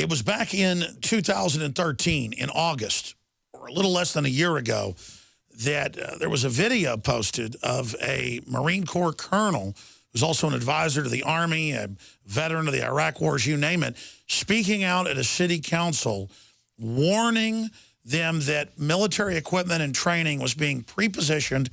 It was back in 2013, in August, or a little less than a year ago, that there was a video posted of a Marine Corps colonel who's also an advisor to the Army, a veteran of the Iraq wars, you name it, speaking out at a city council, warning them that military equipment and training was being pre-positioned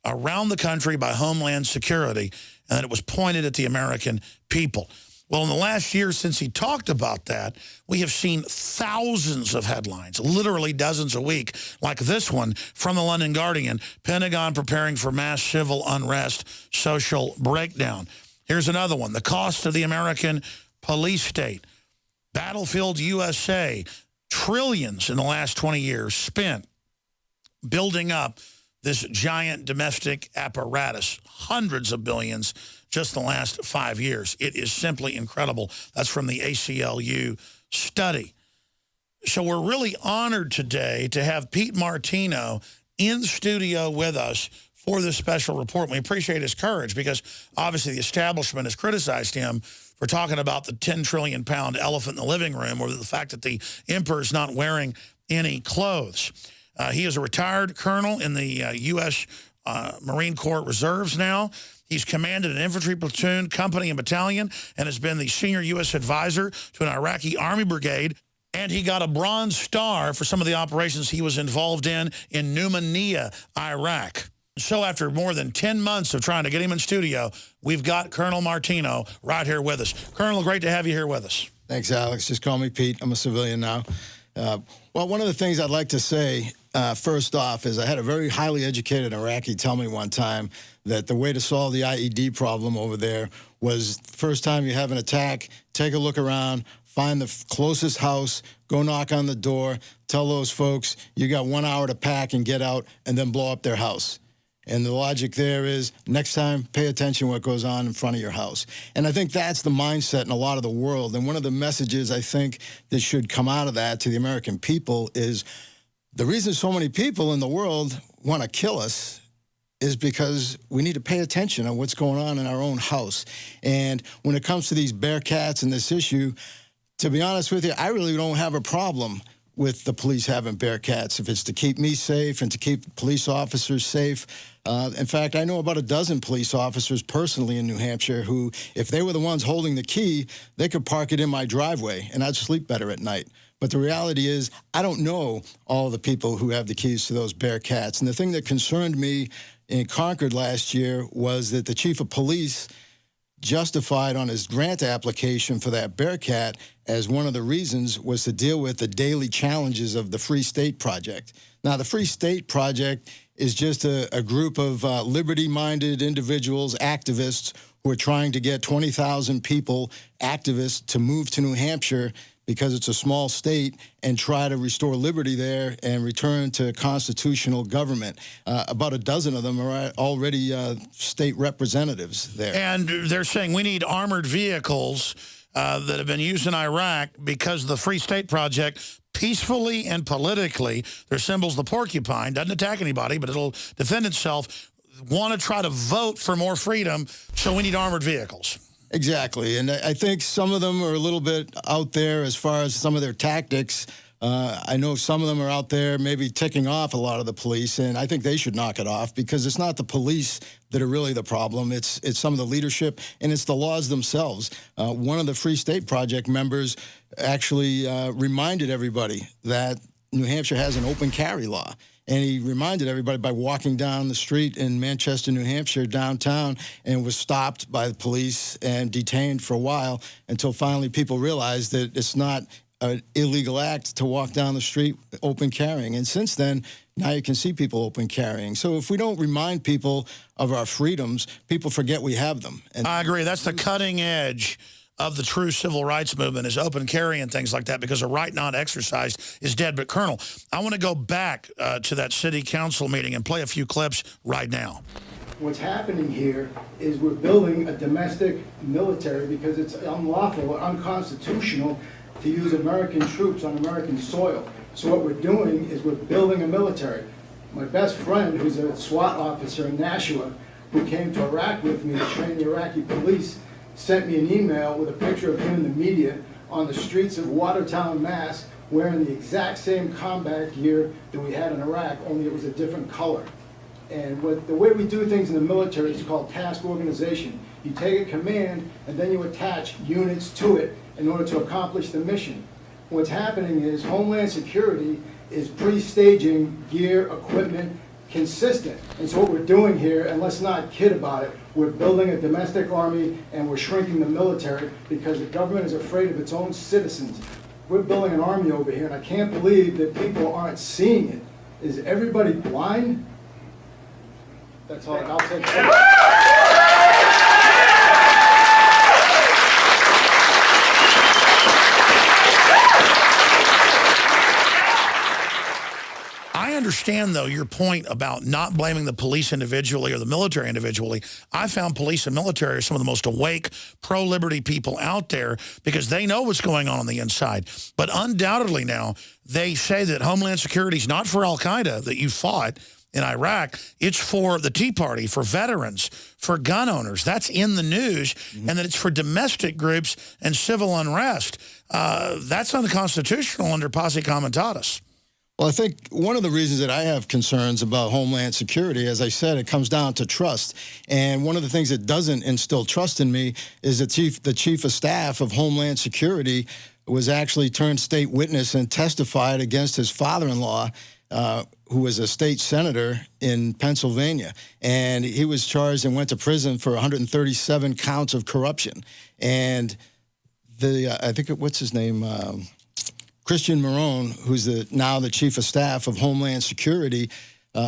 around the country by Homeland Security, and that it was pointed at the American people. Well, in the last year since he talked about that, we have seen thousands of headlines, literally dozens a week, like this one from the London Guardian, Pentagon preparing for mass civil unrest, social breakdown. Here's another one, the cost of the American police state. Battlefield USA, trillions in the last 20 years spent building up this giant domestic apparatus, hundreds of billions just the last 5 years. It is simply incredible. That's from the ACLU study. So we're really honored today to have Pete Martino in studio with us for this special report. We appreciate his courage because obviously the establishment has criticized him for talking about the 10 trillion pound elephant in the living room, or the fact that the emperor's not wearing any clothes. He is a retired colonel in the U.S. Marine Corps Reserves now. He's commanded an infantry platoon, company, and battalion, and has been the senior U.S. advisor to an Iraqi Army brigade. And he got a Bronze Star for some of the operations he was involved in Numania, Iraq. So after more than 10 months of trying to get him in studio, we've got Colonel Martino right here with us. Colonel, great to have you here with us. Thanks, Alex. Just call me Pete. I'm a civilian now. Well, one of the things I'd like to say, first off, is I had a very highly educated Iraqi tell me one time that the way to solve the IED problem over there was the first time you have an attack, take a look around, find the closest house, go knock on the door, tell those folks you got 1 hour to pack and get out, and then blow up their house. And the logic there is, next time, pay attention to what goes on in front of your house. And I think that's the mindset in a lot of the world. And one of the messages I think that should come out of that to the American people is the reason so many people in the world want to kill us is because we need to pay attention on what's going on in our own house. And when it comes to these Bearcats and this issue, to be honest with you, I really don't have a problem with the police having Bearcats if it's to keep me safe and to keep police officers safe. In fact, I know about a dozen police officers personally in New Hampshire who, if they were the ones holding the key, they could park it in my driveway and I'd sleep better at night. But the reality is, I don't know all the people who have the keys to those Bearcats. And the thing that concerned me in Concord last year was that the chief of police justified on his grant application for that Bearcat as one of the reasons was to deal with the daily challenges of the Free State Project. Now, the Free State Project is just a group of liberty-minded individuals, activists, who are trying to get 20,000 people, activists, to move to New Hampshire because it's a small state and try to restore liberty there and return to constitutional government. About a dozen of them are already state representatives there. And they're saying we need armored vehicles that have been used in Iraq because of the Free State Project, peacefully and politically. Their symbol's the porcupine, doesn't attack anybody, but it'll defend itself, want to try to vote for more freedom, so we need armored vehicles. Exactly, and I think some of them are a little bit out there as far as some of their tactics. I know some of them are out there maybe ticking off a lot of the police, and I think they should knock it off because it's not the police that are really the problem. It's some of the leadership, and it's the laws themselves. One of the Free State Project members actually reminded everybody that New Hampshire has an open carry law. And he reminded everybody by walking down the street in Manchester, New Hampshire, downtown, and was stopped by the police and detained for a while until finally people realized that it's not an illegal act to walk down the street open carrying. And since then, now you can see people open carrying. So if we don't remind people of our freedoms, people forget we have them. And I agree. That's the cutting edge of the true civil rights movement, is open carry and things like that, because a right not exercised is dead. But, Colonel, I want to go back to that city council meeting and play a few clips right now. What's happening here is we're building a domestic military because it's unlawful or unconstitutional to use American troops on American soil. So what we're doing is we're building a military. My best friend, who's a SWAT officer in Nashua, who came to Iraq with me to train the Iraqi police, sent me an email with a picture of him in the media on the streets of Watertown, Mass, wearing the exact same combat gear that we had in Iraq, only it was a different color. And the way we do things in the military is called task organization. You take a command and then you attach units to it in order to accomplish the mission. What's happening is Homeland Security is pre-staging gear, equipment, consistent. And so what we're doing here, and let's not kid about it, we're building a domestic army and we're shrinking the military because the government is afraid of its own citizens. We're building an army over here, and I can't believe that people aren't seeing it. Is everybody blind? That's all. I'll take it. I understand, though, your point about not blaming the police individually or the military individually. I found police and military are some of the most awake, pro-liberty people out there because they know what's going on the inside. But undoubtedly now, they say that Homeland Security is not for al-Qaeda that you fought in Iraq. It's for the Tea Party, for veterans, for gun owners. That's in the news. And that it's for domestic groups and civil unrest. That's unconstitutional under posse comitatus. Well, I think one of the reasons that I have concerns about Homeland Security, as I said, it comes down to trust. And one of the things that doesn't instill trust in me is the chief of staff of Homeland Security was actually turned state witness and testified against his father-in-law, who was a state senator in Pennsylvania. And he was charged and went to prison for 137 counts of corruption. And I think, what's his name? Christian Marone, who's now the chief of staff of Homeland Security,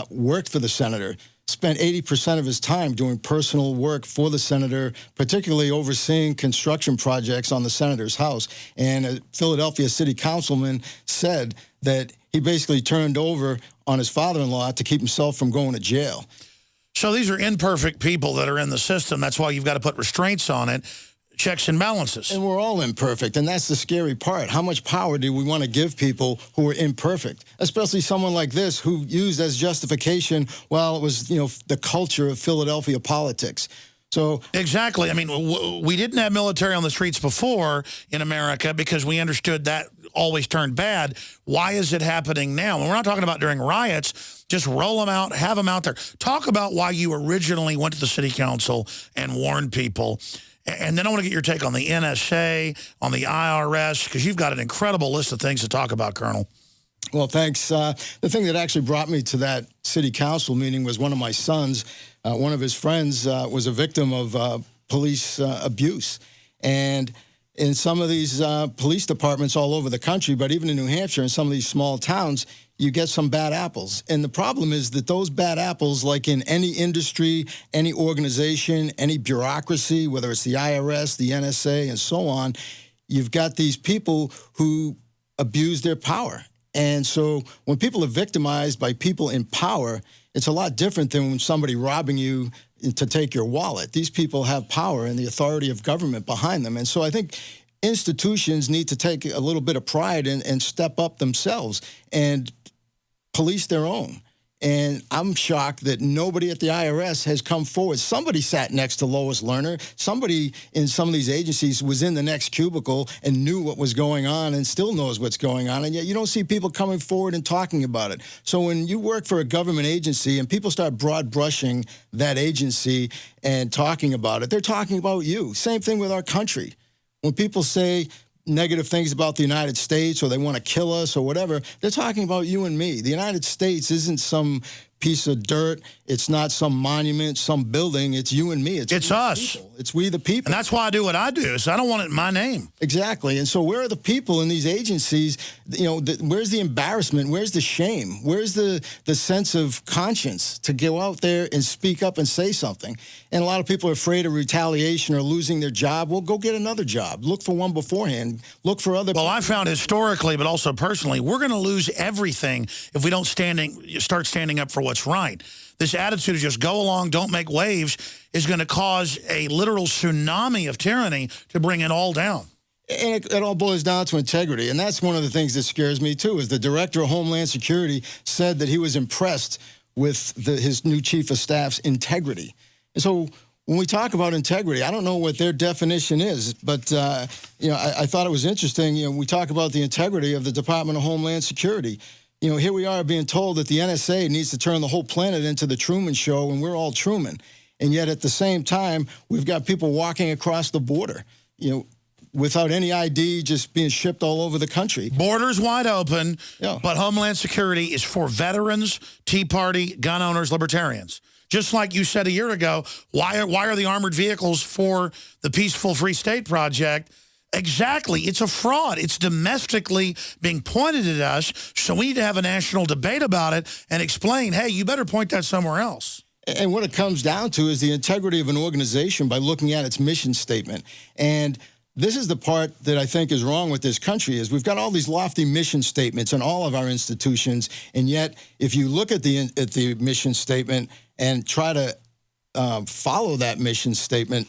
worked for the senator, spent 80% of his time doing personal work for the senator, particularly overseeing construction projects on the senator's house. And a Philadelphia city councilman said that he basically turned over on his father-in-law to keep himself from going to jail. So these are imperfect people that are in the system. That's why you've got to put restraints on it. Checks and balances. And we're all imperfect, and that's the scary part. How much power do we want to give people who are imperfect, especially someone like this who used as justification, well, it was, you know, the culture of Philadelphia politics. So exactly. I mean, we didn't have military on the streets before in America because we understood that always turned bad. Why is it happening now? And we're not talking about during riots. Just roll them out, have them out there. Talk about why you originally went to the city council and warned people. And then I want to get your take on the NSA, on the IRS, because you've got an incredible list of things to talk about, Colonel. Well, thanks. The thing that actually brought me to that city council meeting was one of my sons. One of his friends was a victim of police abuse. And in some of these police departments all over the country, but even in New Hampshire, in some of these small towns, you get some bad apples. And the problem is that those bad apples, like in any industry, any organization, any bureaucracy, whether it's the IRS, the NSA, and so on, you've got these people who abuse their power. And so when people are victimized by people in power, it's a lot different than when somebody robbing you to take your wallet. These people have power and the authority of government behind them. And so I think institutions need to take a little bit of pride and step up themselves and police their own. And I'm shocked that nobody at the IRS has come forward. Somebody sat next to Lois Lerner. Somebody in some of these agencies was in the next cubicle and knew what was going on and still knows what's going on. And yet you don't see people coming forward and talking about it. So when you work for a government agency and people start broad brushing that agency and talking about it, they're talking about you. Same thing with our country. When people say negative things about the United States or they want to kill us or whatever, they're talking about you and me. The United States isn't some piece of dirt. It's not some monument, some building. It's you and me. It's us. It's we the people. And that's why I do what I do. So I don't want it in my name. Exactly. And so where are the people in these agencies? You know, where's the embarrassment? Where's the shame? Where's the sense of conscience to go out there and speak up and say something? And a lot of people are afraid of retaliation or losing their job. Well, go get another job. Look for one beforehand. Look for other. Well, I found historically, but also personally, we're going to lose everything if we don't start standing up for what's right. This attitude of just go along, don't make waves, is going to cause a literal tsunami of tyranny to bring it all down. And it all boils down to integrity. And that's one of the things that scares me, too, is the director of Homeland Security said that he was impressed with his new chief of staff's integrity. And so when we talk about integrity, I don't know what their definition is, but I thought it was interesting. We talk about the integrity of the Department of Homeland Security. Here we are being told that the NSA needs to turn the whole planet into the Truman Show, and we're all Truman. And yet, at the same time, we've got people walking across the border, without any ID, just being shipped all over the country. Borders wide open, but Homeland Security is for veterans, Tea Party, gun owners, libertarians. Just like you said a year ago, why are the armored vehicles for the Peaceful Free State Project? Exactly. It's a fraud. It's domestically being pointed at us, so we need to have a national debate about it and explain, hey, you better point that somewhere else. And what it comes down to is the integrity of an organization by looking at its mission statement. And this is the part that I think is wrong with this country is we've got all these lofty mission statements in all of our institutions, and yet if you look at the mission statement and try to follow that mission statement,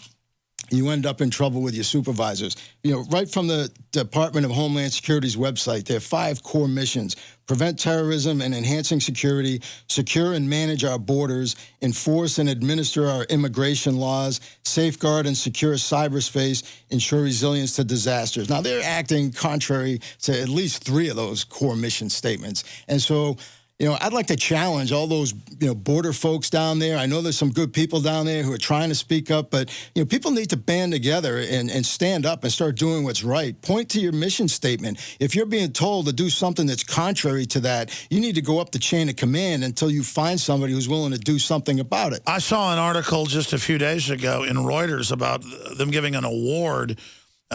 you end up in trouble with your supervisors. Right from the Department of Homeland Security's website, there are 5 core missions: prevent terrorism and enhancing security, secure and manage our borders, enforce and administer our immigration laws, safeguard and secure cyberspace, ensure resilience to disasters. Now, they're acting contrary to at least 3 of those core mission statements. And so, I'd like to challenge all those, border folks down there. I know there's some good people down there who are trying to speak up, but, people need to band together and stand up and start doing what's right. Point to your mission statement. If you're being told to do something that's contrary to that, you need to go up the chain of command until you find somebody who's willing to do something about it. I saw an article just a few days ago in Reuters about them giving an award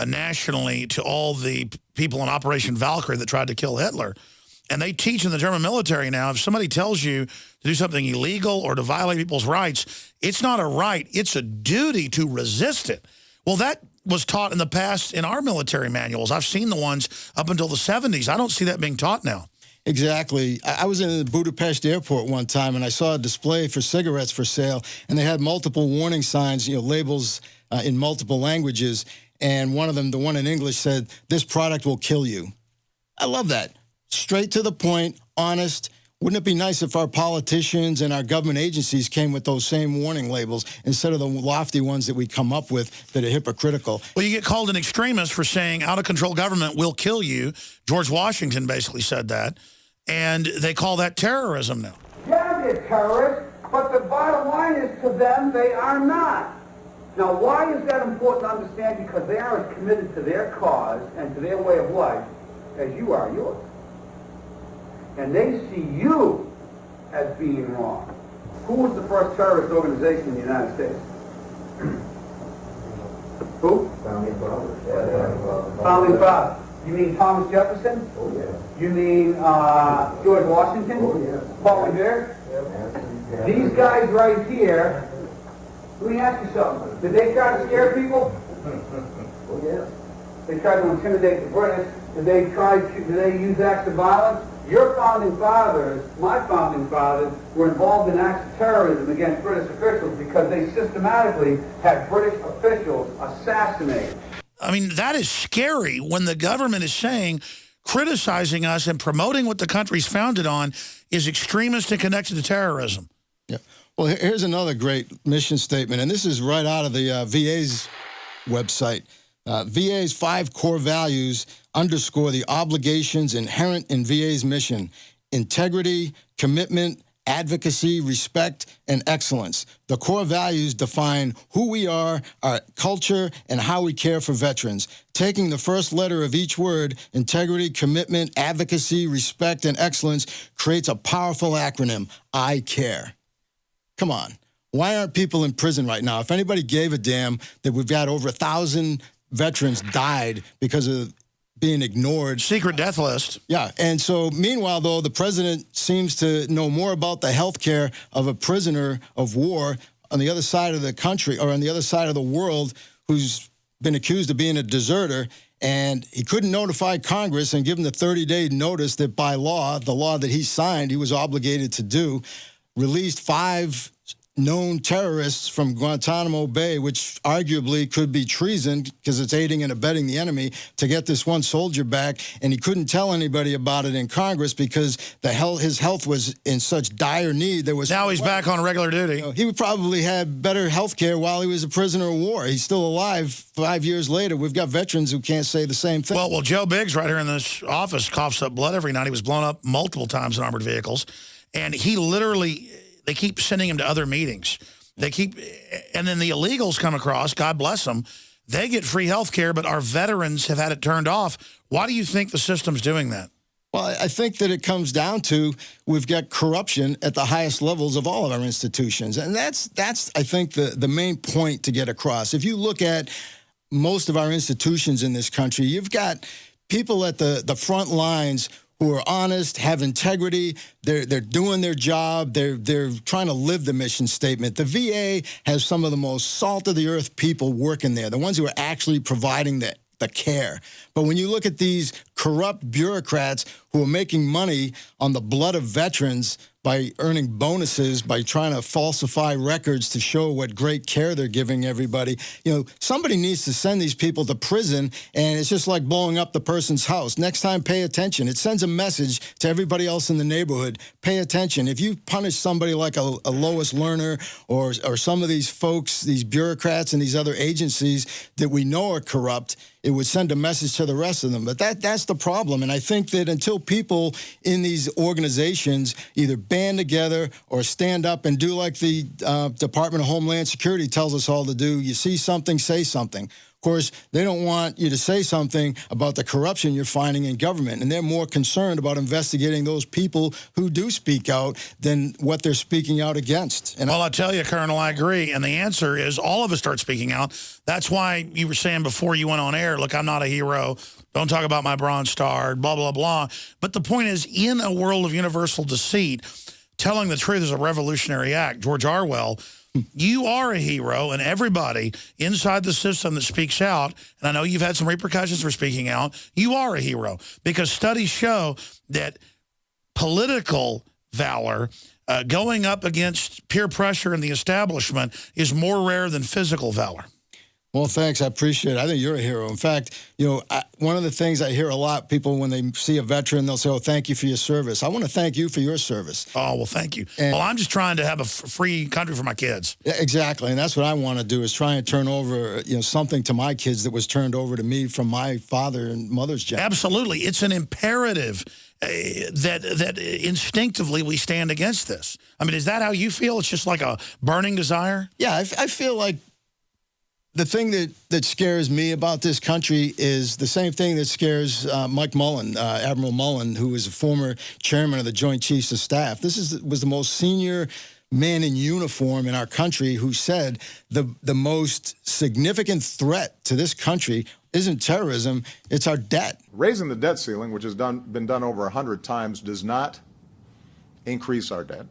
nationally to all the people in Operation Valkyrie that tried to kill Hitler. And they teach in the German military now, if somebody tells you to do something illegal or to violate people's rights, it's not a right, it's a duty to resist it. Well, that was taught in the past in our military manuals. I've seen the ones up until the 70s. I don't see that being taught now. Exactly. I was in the Budapest airport one time, and I saw a display for cigarettes for sale, and they had multiple warning signs, labels in multiple languages, and one of them, the one in English, said, "This product will kill you." I love that. Straight to the point, honest. Wouldn't it be nice if our politicians and our government agencies came with those same warning labels instead of the lofty ones that we come up with that are hypocritical? Well, you get called an extremist for saying out-of-control government will kill you. George Washington basically said that, and they call that terrorism now. Yeah, they're terrorists, but the bottom line is to them, they are not. Now, why is that important to understand? Because they are as committed to their cause and to their way of life as you are yours. And they see you as being wrong. Who was the first terrorist organization in the United States? Who? Founding Fathers. Founding Fathers. You mean Thomas Jefferson? Oh, yeah. You mean George Washington? Oh, yeah. Paul Revere? Yeah. These guys right here, let me ask you something. Did they try to scare people? Oh, yeah. They tried to intimidate the British. Did they use acts of violence? Your founding fathers, my founding fathers, were involved in acts of terrorism against British officials because they systematically had British officials assassinated. I mean, that is scary when the government is saying, criticizing us and promoting what the country's founded on is extremist and connected to terrorism. Yeah. Well, here's another great mission statement, and this is right out of the VA's website. VA's 5 core values underscore the obligations inherent in VA's mission: integrity, commitment, advocacy, respect, and excellence. The core values define who we are, our culture, and how we care for veterans. Taking the first letter of each word, integrity, commitment, advocacy, respect, and excellence, creates a powerful acronym: I care. Come on. Why aren't people in prison right now? If anybody gave a damn that we've got over 1,000 veterans died because of being ignored. Secret death list. Yeah, and so meanwhile, though, the president seems to know more about the health care of a prisoner of war on the other side of the country or on the other side of the world who's been accused of being a deserter, and he couldn't notify Congress and give them the 30-day notice that by law, the law that he signed, he was obligated to do, released 5 known terrorists from Guantanamo Bay, which arguably could be treason because it's aiding and abetting the enemy, to get this one soldier back. And he couldn't tell anybody about it in Congress because his health was in such dire need. Now he's back on regular duty. He would probably have better health care while he was a prisoner of war. He's still alive 5 years later. We've got veterans who can't say the same thing. Well, Joe Biggs right here in this office coughs up blood every night. He was blown up multiple times in armored vehicles. And he literally, they keep sending him to other meetings. And then the illegals come across, God bless them, they get free health care, but our veterans have had it turned off. Why do you think the system's doing that? Well, I think that it comes down to we've got corruption at the highest levels of all of our institutions. And that's I think, the main point to get across. If you look at most of our institutions in this country, you've got people at the front lines who are honest, have integrity, they're doing their job, they're trying to live the mission statement. The VA has some of the most salt-of-the-earth people working there, the ones who are actually providing the care. But when you look at these corrupt bureaucrats who are making money on the blood of veterans by earning bonuses, by trying to falsify records to show what great care they're giving everybody, somebody needs to send these people to prison, and it's just like blowing up the person's house. Next time, pay attention. It sends a message to everybody else in the neighborhood. Pay attention. If you punish somebody like a Lois Lerner or some of these folks, these bureaucrats and these other agencies that we know are corrupt, it would send a message to the rest of them. But that's the problem. And I think that until people in these organizations either band together or stand up and do like the Department of Homeland Security tells us all to do, you see something, say something. Of course, they don't want you to say something about the corruption you're finding in government, and they're more concerned about investigating those people who do speak out than what they're speaking out against. And well, I tell you, Colonel, I agree. And the answer is all of us start speaking out. That's why you were saying before you went on air, look, I'm not a hero. Don't talk about my Bronze Star, blah, blah, blah. But the point is, in a world of universal deceit, telling the truth is a revolutionary act. George Orwell, you are a hero, and everybody inside the system that speaks out, and I know you've had some repercussions for speaking out, you are a hero. Because studies show that political valor, going up against peer pressure in the establishment, is more rare than physical valor. Well, thanks. I appreciate it. I think you're a hero. In fact, one of the things I hear a lot, people, when they see a veteran, they'll say, oh, thank you for your service. I want to thank you for your service. Oh, well, thank you. And well, I'm just trying to have a free country for my kids. Yeah, exactly. And that's what I want to do, is try and turn over, something to my kids that was turned over to me from my father and mother's generation. Absolutely. It's an imperative that instinctively we stand against this. I mean, is that how you feel? It's just like a burning desire? Yeah, I feel like the thing that scares me about this country is the same thing that scares Mike Mullen, Admiral Mullen, who was a former chairman of the Joint Chiefs of Staff. This was the most senior man in uniform in our country who said the most significant threat to this country isn't terrorism, it's our debt. Raising the debt ceiling, which has been done over 100 times, does not increase our debt.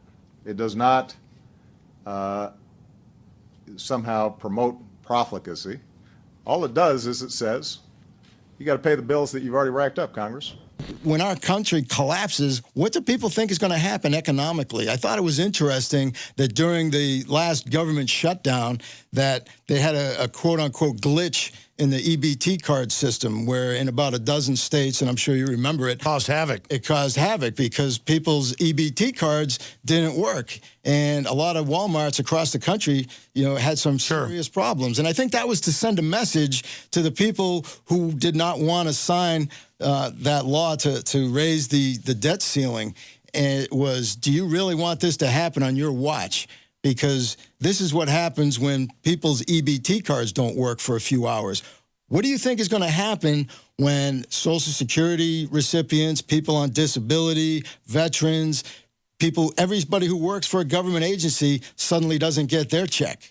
It does not somehow promote profligacy. All it does is it says, you got to pay the bills that you've already racked up, Congress. When our country collapses, what do people think is going to happen economically? I thought it was interesting that during the last government shutdown that they had a quote-unquote glitch in the EBT card system where in about a dozen states, and I'm sure you remember it, caused havoc. It caused havoc because people's EBT cards didn't work. And a lot of Walmarts across the country, had some serious problems. And I think that was to send a message to the people who did not want to sign that law to raise the debt ceiling. And it was, do you really want this to happen on your watch? Because this is what happens when people's EBT cards don't work for a few hours. What do you think is going to happen when Social Security recipients, people on disability, veterans, everybody who works for a government agency suddenly doesn't get their check?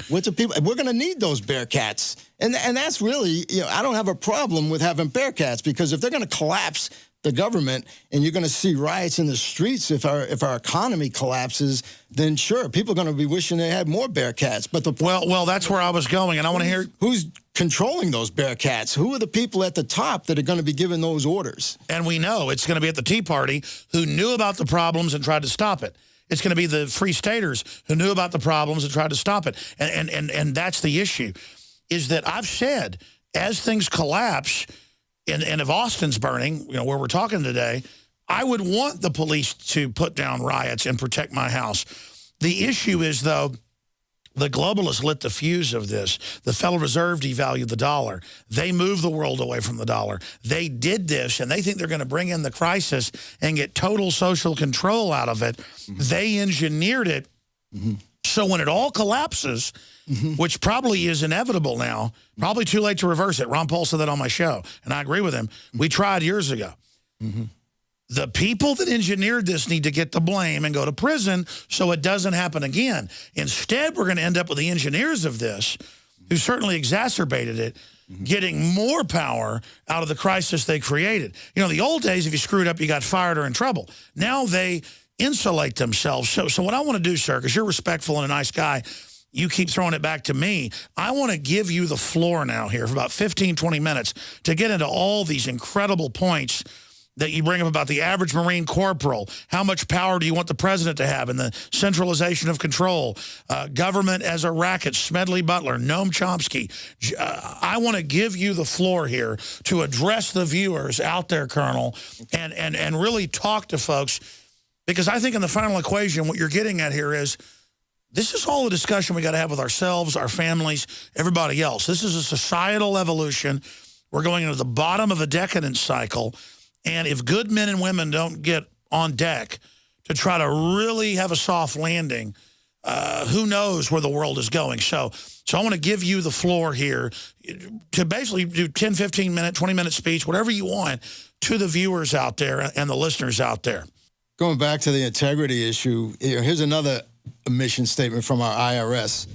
We're going to need those Bearcats. And that's really, I don't have a problem with having Bearcats, because if they're going to collapse the government and you're going to see riots in the streets if our economy collapses, then sure, people are going to be wishing they had more Bearcats. But well, that's where I was going, and I want to hear who's controlling those Bearcats. Who are the people at the top that are going to be giving those orders? And we know it's going to be at the Tea Party, who knew about the problems and tried to stop it. It's going to be the free staters who knew about the problems and tried to stop it. And that's the issue, is that I've said, as things collapse, and if Austin's burning, you know, where we're talking today, I would want the police to put down riots and protect my house. The issue is, though, the globalists lit the fuse of this. The Federal Reserve devalued the dollar. They moved the world away from the dollar. They did this, and they think they're going to bring in the crisis and get total social control out of it. They engineered it. So when it all collapses, which probably is inevitable now, probably too late to reverse it. Ron Paul said that on my show, and I agree with him. We tried years ago. The people that engineered this need to get the blame and go to prison so it doesn't happen again. Instead, we're going to end up with the engineers of this, who certainly exacerbated it, getting more power out of the crisis they created. You know, the old days, if you screwed up, you got fired or in trouble. Now they insulate themselves. So what I want to do, sir, because you're respectful and a nice guy, you keep throwing it back to me. I want to give you the floor now here for about 15, 20 minutes to get into all these incredible points that you bring up about the average Marine corporal. How much power do you want the president to have in the centralization of control? Government as a racket, Smedley Butler, Noam Chomsky. I want to give you the floor here to address the viewers out there, Colonel, and really talk to folks, because I think in the final equation, what you're getting at here is, this is all a discussion we got to have with ourselves, our families, everybody else. This is a societal evolution. We're going into the bottom of a decadence cycle. And if good men and women don't get on deck to try to really have a soft landing, who knows where the world is going. So I want to give you the floor here to basically do 10, 15 minute, 20-minute speech, whatever you want, to the viewers out there and the listeners out there. Going back to the integrity issue, here's another mission statement from our IRS.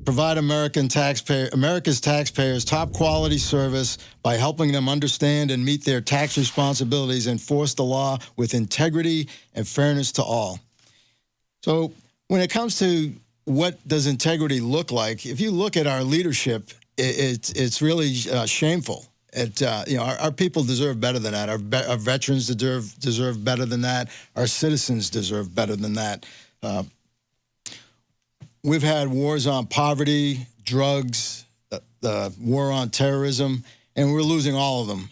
Provide America's taxpayers top quality service by helping them understand and meet their tax responsibilities, and enforce the law with integrity and fairness to all. So when it comes to what does integrity look like, if you look at our leadership, it's really shameful. Our people deserve better than that. Our veterans deserve better than that. Our citizens deserve better than that. We've had wars on poverty, drugs, the war on terrorism, and we're losing all of them.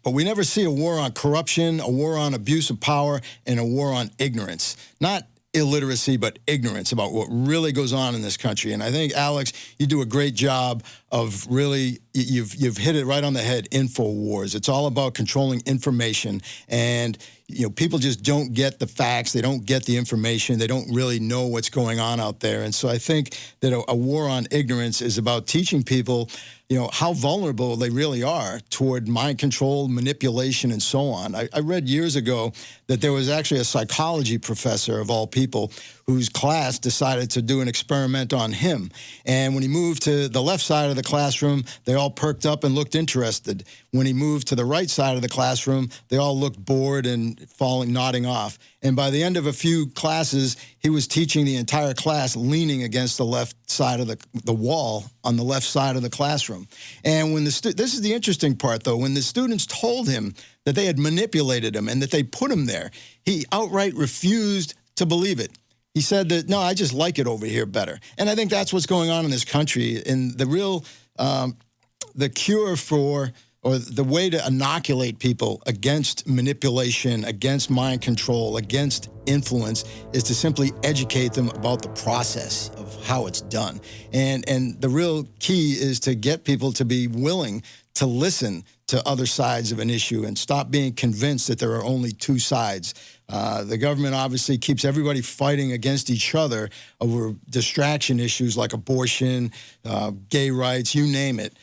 But we never see a war on corruption, a war on abuse of power, and a war on ignorance. Not illiteracy, but ignorance about what really goes on in this country. And I think, Alex, you do a great job of really, you've hit it right on the head, InfoWars. It's all about controlling information. And, people just don't get the facts. They don't get the information. They don't really know what's going on out there. And so I think that a war on ignorance is about teaching people, how vulnerable they really are toward mind control, manipulation, and so on. I read years ago that there was actually a psychology professor, of all people, whose class decided to do an experiment on him. And when he moved to the left side of the classroom, they all perked up and looked interested. When he moved to the right side of the classroom, they all looked bored and nodding off. And by the end of a few classes, he was teaching the entire class leaning against the left side of the wall on the left side of the classroom. And when this is the interesting part, though, when the students told him that they had manipulated him and that they put him there, he outright refused to believe it. He said that, no, I just like it over here better. And I think that's what's going on in this country. And the real, the cure for, or the way to inoculate people against manipulation, against mind control, against influence, is to simply educate them about the process of how it's done. And the real key is to get people to be willing to listen to other sides of an issue and stop being convinced that there are only two sides. The government obviously keeps everybody fighting against each other over distraction issues like abortion, gay rights, you name it.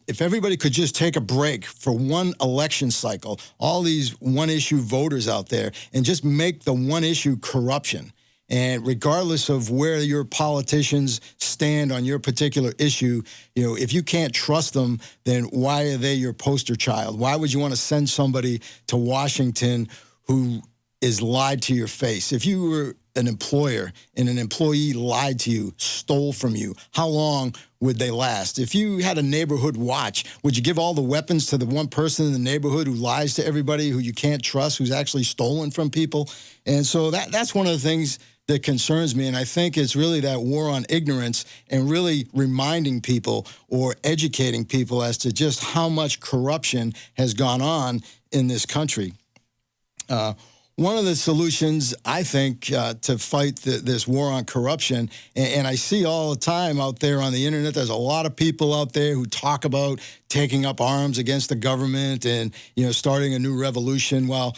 If everybody could just take a break for one election cycle, all these one-issue voters out there, and just make the one issue corruption. And regardless of where your politicians stand on your particular issue, if you can't trust them, then why are they your poster child? Why would you want to send somebody to Washington who is lied to your face? If you were an employer and an employee lied to you, stole from you, how long would they last? If you had a neighborhood watch, would you give all the weapons to the one person in the neighborhood who lies to everybody, who you can't trust, who's actually stolen from people? And so that's one of the things that concerns me, and I think it's really that war on ignorance and really reminding people or educating people as to just how much corruption has gone on in this country. One of the solutions, I think, to fight this war on corruption, and I see all the time out there on the internet, there's a lot of people out there who talk about taking up arms against the government and, starting a new revolution. Well,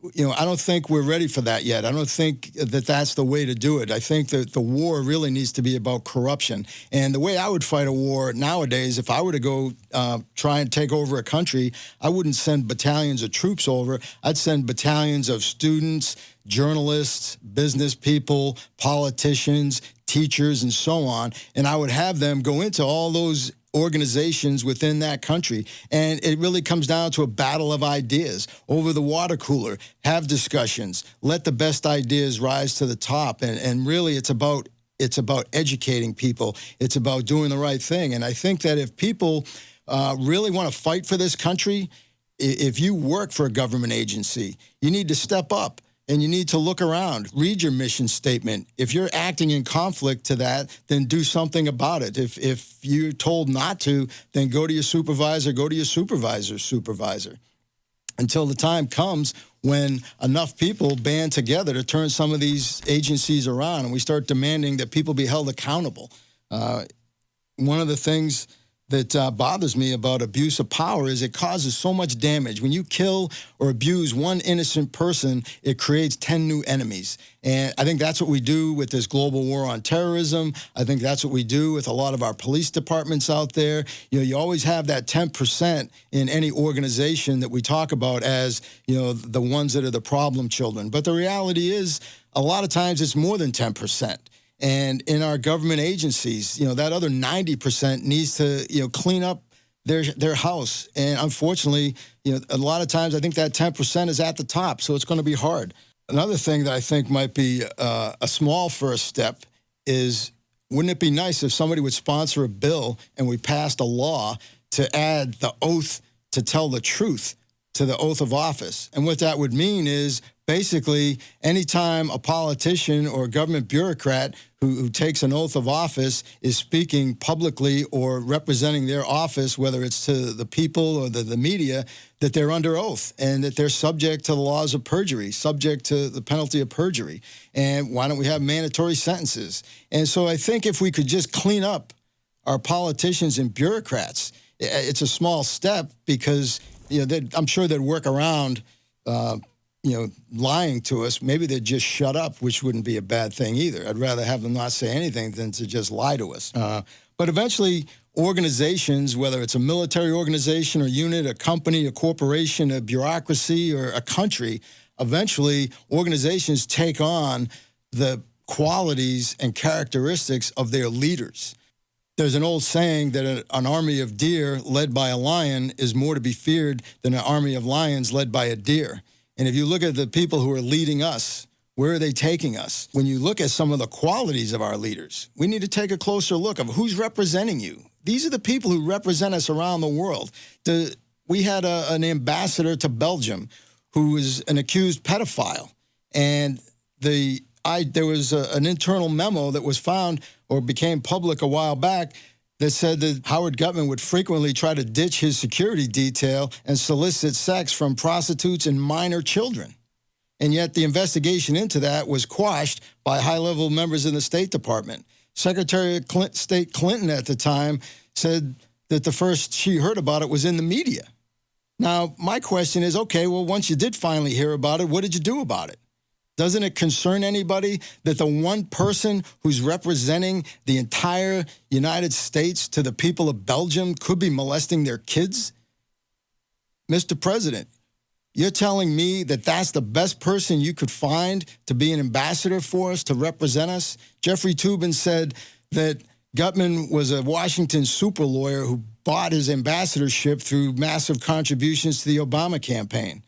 I don't think we're ready for that yet. I don't think that that's the way to do it. I think that the war really needs to be about corruption. And the way I would fight a war nowadays, if I were to go try and take over a country, I wouldn't send battalions of troops over. I'd send battalions of students, journalists, business people, politicians, teachers, and so on. And I would have them go into all those organizations within that country. And it really comes down to a battle of ideas over the water cooler, have discussions, let the best ideas rise to the top. And really it's about educating people. It's about doing the right thing. And I think that if people really want to fight for this country, if you work for a government agency, you need to step up. And you need to look around, read your mission statement. If you're acting in conflict to that, then do something about it. If you're told not to, then go to your supervisor, go to your supervisor's supervisor. Until the time comes when enough people band together to turn some of these agencies around and we start demanding that people be held accountable. One of the things that bothers me about abuse of power is it causes so much damage. When you kill or abuse one innocent person, it creates 10 new enemies. And I think that's what we do with this global war on terrorism. I think that's what we do with a lot of our police departments out there. You always have that 10% in any organization that we talk about as, the ones that are the problem children. But the reality is, a lot of times it's more than 10%. And in our government agencies, that other 90% needs to, clean up their house. And unfortunately, a lot of times I think that 10% is at the top, so it's going to be hard. Another thing that I think might be a small first step is, wouldn't it be nice if somebody would sponsor a bill and we passed a law to add the oath to tell the truth to the oath of office? And what that would mean is, basically, anytime a politician or a government bureaucrat who takes an oath of office is speaking publicly or representing their office, whether it's to the people or the media, that they're under oath and that they're subject to the laws of perjury, subject to the penalty of perjury. And why don't we have mandatory sentences? And so I think if we could just clean up our politicians and bureaucrats, it's a small step because I'm sure they'd work around lying to us. Maybe they'd just shut up, which wouldn't be a bad thing either. I'd rather have them not say anything than to just lie to us. But eventually, organizations, whether it's a military organization or unit, a company, a corporation, a bureaucracy, or a country, eventually organizations take on the qualities and characteristics of their leaders. There's an old saying that an army of deer led by a lion is more to be feared than an army of lions led by a deer. And if you look at the people who are leading us, where are they taking us? When you look at some of the qualities of our leaders, we need to take a closer look of who's representing you. These are the people who represent us around the world. We had an ambassador to Belgium who was an accused pedophile. And there was an internal memo that was found or became public a while back that said that Howard Gutman would frequently try to ditch his security detail and solicit sex from prostitutes and minor children. And yet the investigation into that was quashed by high-level members in the State Department. Secretary of State Clinton at the time said that the first she heard about it was in the media. Now, my question is, okay, well, once you did finally hear about it, what did you do about it? Doesn't it concern anybody that the one person who's representing the entire United States to the people of Belgium could be molesting their kids? Mr. President, you're telling me that that's the best person you could find to be an ambassador for us, to represent us? Jeffrey Toobin said that Gutman was a Washington super lawyer who bought his ambassadorship through massive contributions to the Obama campaign.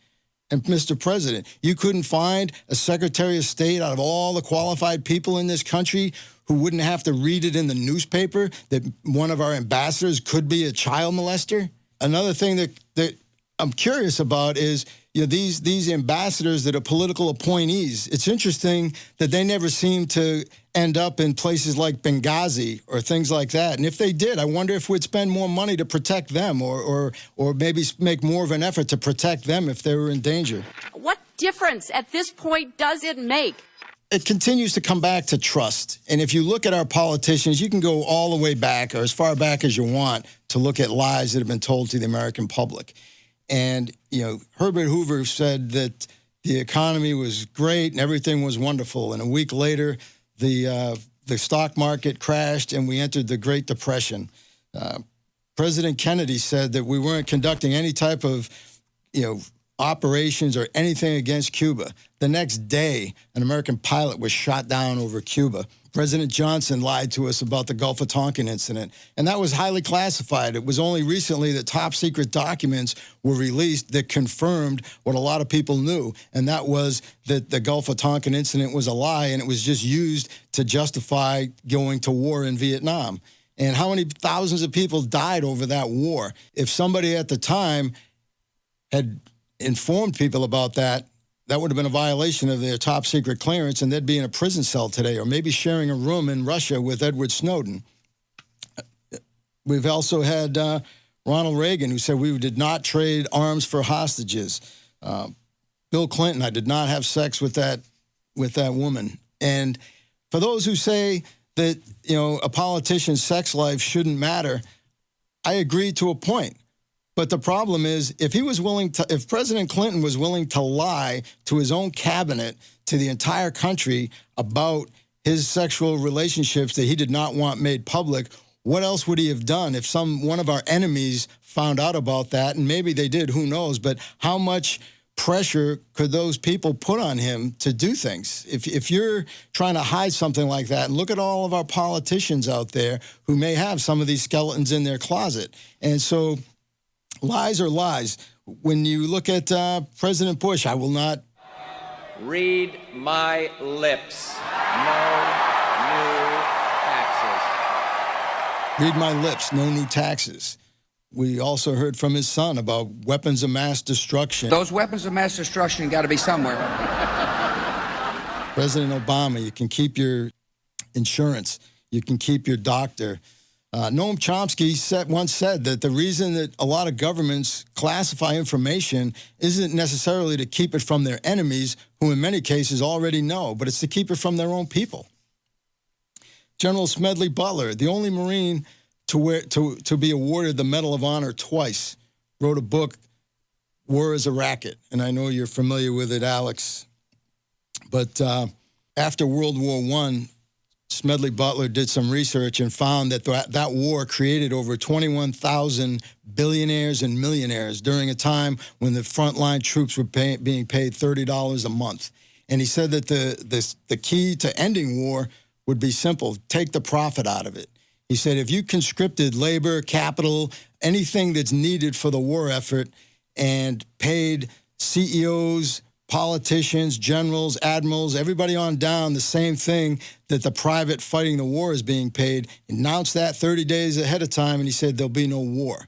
And Mr. President, you couldn't find a Secretary of State out of all the qualified people in this country who wouldn't have to read it in the newspaper that one of our ambassadors could be a child molester? Another thing that I'm curious about is, these ambassadors that are political appointees. It's interesting that they never seem to end up in places like Benghazi or things like that. And if they did, I wonder if we'd spend more money to protect them or maybe make more of an effort to protect them if they were in danger. What difference at this point does it make? It continues to come back to trust. And if you look at our politicians, you can go all the way back or as far back as you want to look at lies that have been told to the American public. And, Herbert Hoover said that the economy was great and everything was wonderful. And a week later, the stock market crashed and we entered the Great Depression. President Kennedy said that we weren't conducting any type of, operations or anything against Cuba. The next day, an American pilot was shot down over Cuba. President Johnson lied to us about the Gulf of Tonkin incident, and that was highly classified. It was only recently that top secret documents were released that confirmed what a lot of people knew, and that was that the Gulf of Tonkin incident was a lie, and it was just used to justify going to war in Vietnam. And how many thousands of people died over that war? If somebody at the time had informed people about that, that would have been a violation of their top secret clearance, and they'd be in a prison cell today, or maybe sharing a room in Russia with Edward Snowden. We've also had Ronald Reagan, who said we did not trade arms for hostages. Bill Clinton, I did not have sex with that woman. And for those who say that, a politician's sex life shouldn't matter, I agree to a point. But the problem is, if President Clinton was willing to lie to his own cabinet, to the entire country about his sexual relationships that he did not want made public, what else would he have done if one of our enemies found out about that? And maybe they did, who knows? But how much pressure could those people put on him to do things? If you're trying to hide something like that, and look at all of our politicians out there who may have some of these skeletons in their closet. And so lies are lies. When you look at President Bush, I will not read my lips. No new taxes. read my lips, no new taxes. We also heard from his son about weapons of mass destruction. Those weapons of mass destruction got to be somewhere. President Obama, you can keep your insurance. You can keep your doctor. Noam Chomsky once said that the reason that a lot of governments classify information isn't necessarily to keep it from their enemies, who in many cases already know, but it's to keep it from their own people. General Smedley Butler, the only Marine to be awarded the Medal of Honor twice, wrote a book, War is a Racket. And I know you're familiar with it, Alex. But after World War I, Smedley Butler did some research and found that that war created over 21,000 billionaires and millionaires during a time when the frontline troops were being paid $30 a month. And he said that the key to ending war would be simple: take the profit out of it. He said if you conscripted labor, capital, anything that's needed for the war effort, and paid CEOs, politicians, generals, admirals, everybody on down the same thing that the private fighting the war is being paid, announced that 30 days ahead of time, and he said there'll be no war.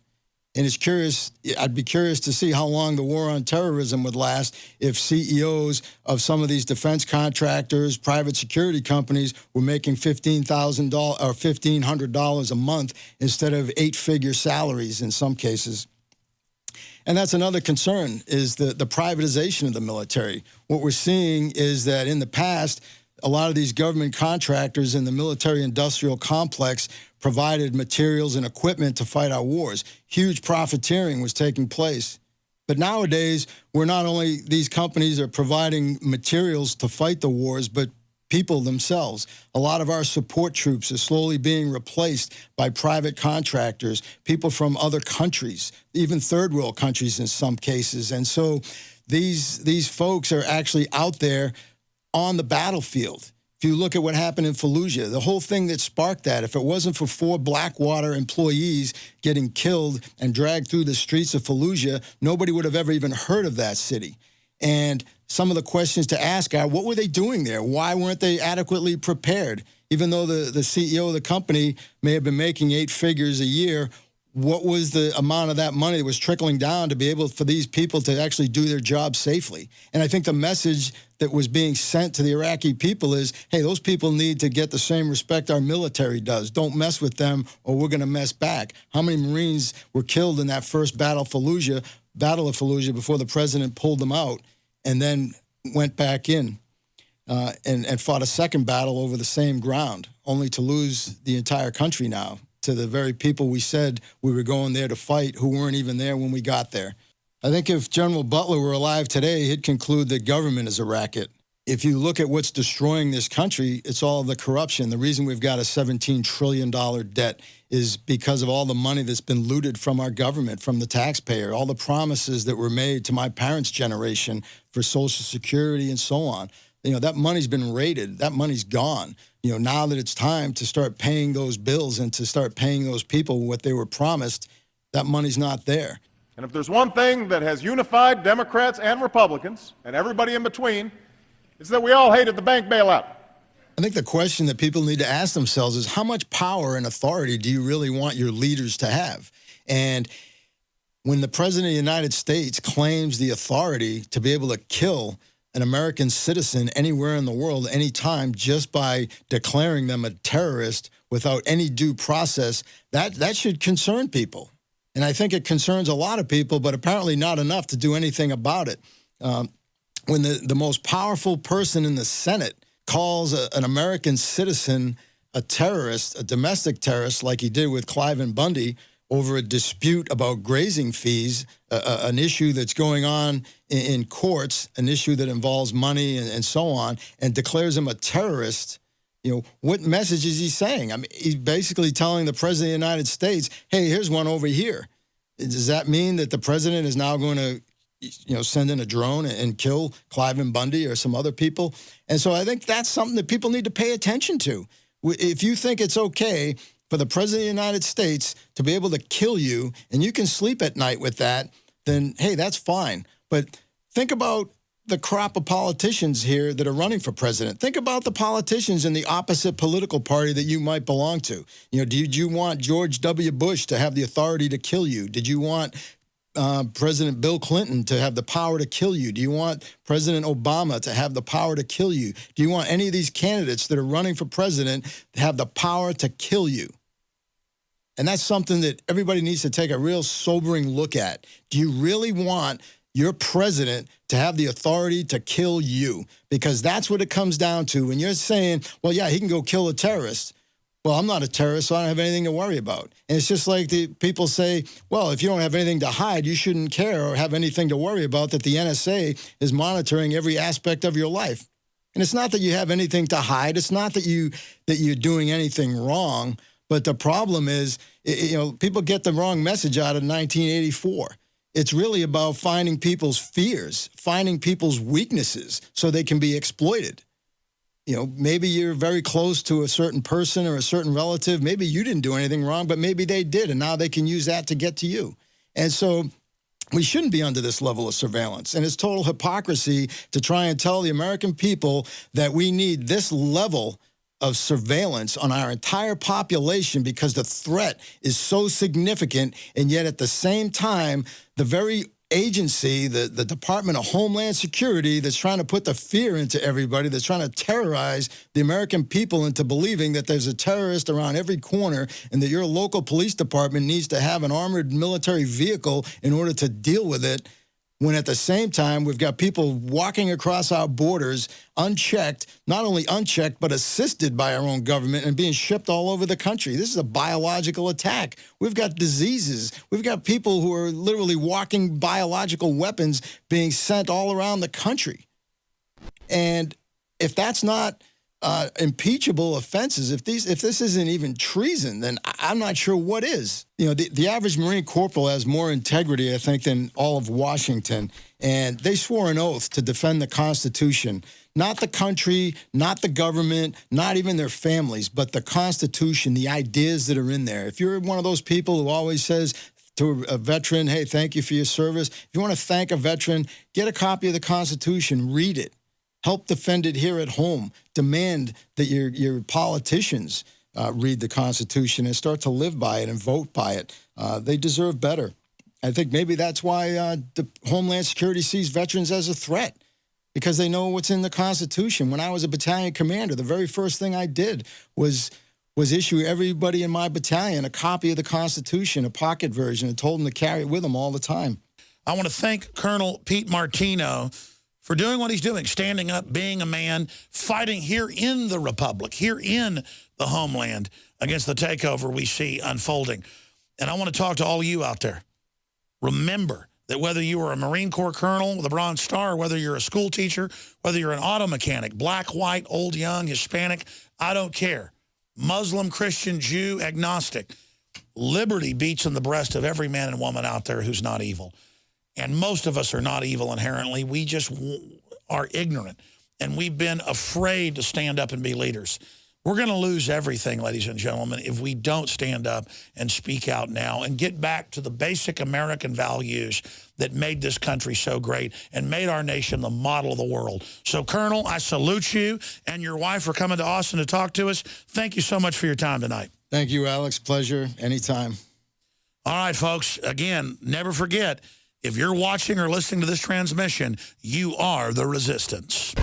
And it's curious, I'd be curious to see how long the war on terrorism would last if CEOs of some of these defense contractors, private security companies were making $15,000 or $1,500 a month instead of 8-figure salaries in some cases. And that's another concern, is the privatization of the military. What we're seeing is that in the past, a lot of these government contractors in the military-industrial complex provided materials and equipment to fight our wars. Huge profiteering was taking place. But nowadays, we're not only these companies are providing materials to fight the wars, but people themselves. A lot of our support troops are slowly being replaced by private contractors, people from other countries, even third world countries in some cases. And so these folks are actually out there on the battlefield. If you look at what happened in Fallujah, the whole thing that sparked that, if it wasn't for 4 Blackwater employees getting killed and dragged through the streets of Fallujah, nobody would have ever even heard of that city. And some of the questions to ask are, what were they doing there? Why weren't they adequately prepared? Even though the CEO of the company may have been making 8 figures a year, what was the amount of that money that was trickling down to be able for these people to actually do their job safely? And I think the message that was being sent to the Iraqi people is, hey, those people need to get the same respect our military does. Don't mess with them or we're going to mess back. How many Marines were killed in that first Battle of Fallujah before the president pulled them out and then went back in and fought a second battle over the same ground, only to lose the entire country now to the very people we said we were going there to fight who weren't even there when we got there. I think if General Butler were alive today, he'd conclude that government is a racket. If you look at what's destroying this country, it's all the corruption. The reason we've got a $17 trillion debt is because of all the money that's been looted from our government, from the taxpayer, all the promises that were made to my parents' generation for Social Security and so on. You know, that money's been raided. That money's gone. You know, now that it's time to start paying those bills and to start paying those people what they were promised, that money's not there. And if there's one thing that has unified Democrats and Republicans and everybody in between, it's that we all hated the bank bailout. I think the question that people need to ask themselves is, how much power and authority do you really want your leaders to have? And when the President of the United States claims the authority to be able to kill an American citizen anywhere in the world, anytime, just by declaring them a terrorist without any due process, that should concern people. And I think it concerns a lot of people, but apparently not enough to do anything about it. When the most powerful person in the Senate calls an American citizen a terrorist, a domestic terrorist, like he did with Cliven Bundy, over a dispute about grazing fees, an issue that's going on in courts, an issue that involves money and so on, and declares him a terrorist, you know, what message is he saying? I mean, he's basically telling the President of the United States, hey, here's one over here. Does that mean that the president is now going to, you know, send in a drone and kill Cliven Bundy or some other people? And so I think that's something that people need to pay attention to. If you think it's okay for the President of the United States to be able to kill you and you can sleep at night with that, then, hey, that's fine. But think about the crop of politicians here that are running for president. Think about the politicians in the opposite political party that you might belong to. You know, did you want George W. Bush to have the authority to kill you? Did you want President Bill Clinton to have the power to kill you? Do you want President Obama to have the power to kill you? Do you want any of these candidates that are running for president to have the power to kill you? And that's something that everybody needs to take a real sobering look at. Do you really want your president to have the authority to kill you? Because that's what it comes down to. When you're saying, well, yeah, he can go kill a terrorist. Well, I'm not a terrorist, so I don't have anything to worry about. And it's just like the people say, well, if you don't have anything to hide, you shouldn't care or have anything to worry about that the NSA is monitoring every aspect of your life. And it's not that you have anything to hide. It's not that you're doing anything wrong. But the problem is, you know, people get the wrong message out of 1984. It's really about finding people's fears, finding people's weaknesses so they can be exploited. You know, maybe you're very close to a certain person or a certain relative. Maybe you didn't do anything wrong, but maybe they did, and now they can use that to get to you. And so we shouldn't be under this level of surveillance. And it's total hypocrisy to try and tell the American people that we need this level of surveillance on our entire population because the threat is so significant, and yet at the same time, the very agency, the Department of Homeland Security, that's trying to put the fear into everybody, that's trying to terrorize the American people into believing that there's a terrorist around every corner and that your local police department needs to have an armored military vehicle in order to deal with it, when at the same time we've got people walking across our borders unchecked, not only unchecked, but assisted by our own government and being shipped all over the country. This is a biological attack. We've got diseases. We've got people who are literally walking biological weapons being sent all around the country. And if that's not impeachable offenses, if this isn't even treason, then I'm not sure what is. You know, the average Marine corporal has more integrity, I think, than all of Washington. And they swore an oath to defend the Constitution, not the country, not the government, not even their families, but the Constitution, the ideas that are in there. If you're one of those people who always says to a veteran, hey, thank you for your service. If you want to thank a veteran, get a copy of the Constitution, read it. Help defend it here at home. Demand that your politicians read the Constitution and start to live by it and vote by it. They deserve better. I think maybe that's why the Homeland Security sees veterans as a threat, because they know what's in the Constitution. When I was a battalion commander, the very first thing I did was issue everybody in my battalion a copy of the Constitution, a pocket version, and told them to carry it with them all the time. I want to thank Colonel Pete Martino for doing what he's doing, standing up, being a man, fighting here in the Republic, here in the homeland against the takeover we see unfolding. And I want to talk to all of you out there. Remember that whether you are a Marine Corps colonel with a Bronze Star, whether you're a school teacher, whether you're an auto mechanic, black, white, old, young, Hispanic, I don't care. Muslim, Christian, Jew, agnostic. Liberty beats in the breast of every man and woman out there who's not evil. And most of us are not evil inherently. We just are ignorant. And we've been afraid to stand up and be leaders. We're going to lose everything, ladies and gentlemen, if we don't stand up and speak out now and get back to the basic American values that made this country so great and made our nation the model of the world. So, Colonel, I salute you and your wife for coming to Austin to talk to us. Thank you so much for your time tonight. Thank you, Alex. Pleasure. Anytime. All right, folks. Again, never forget, if you're watching or listening to this transmission, you are the resistance.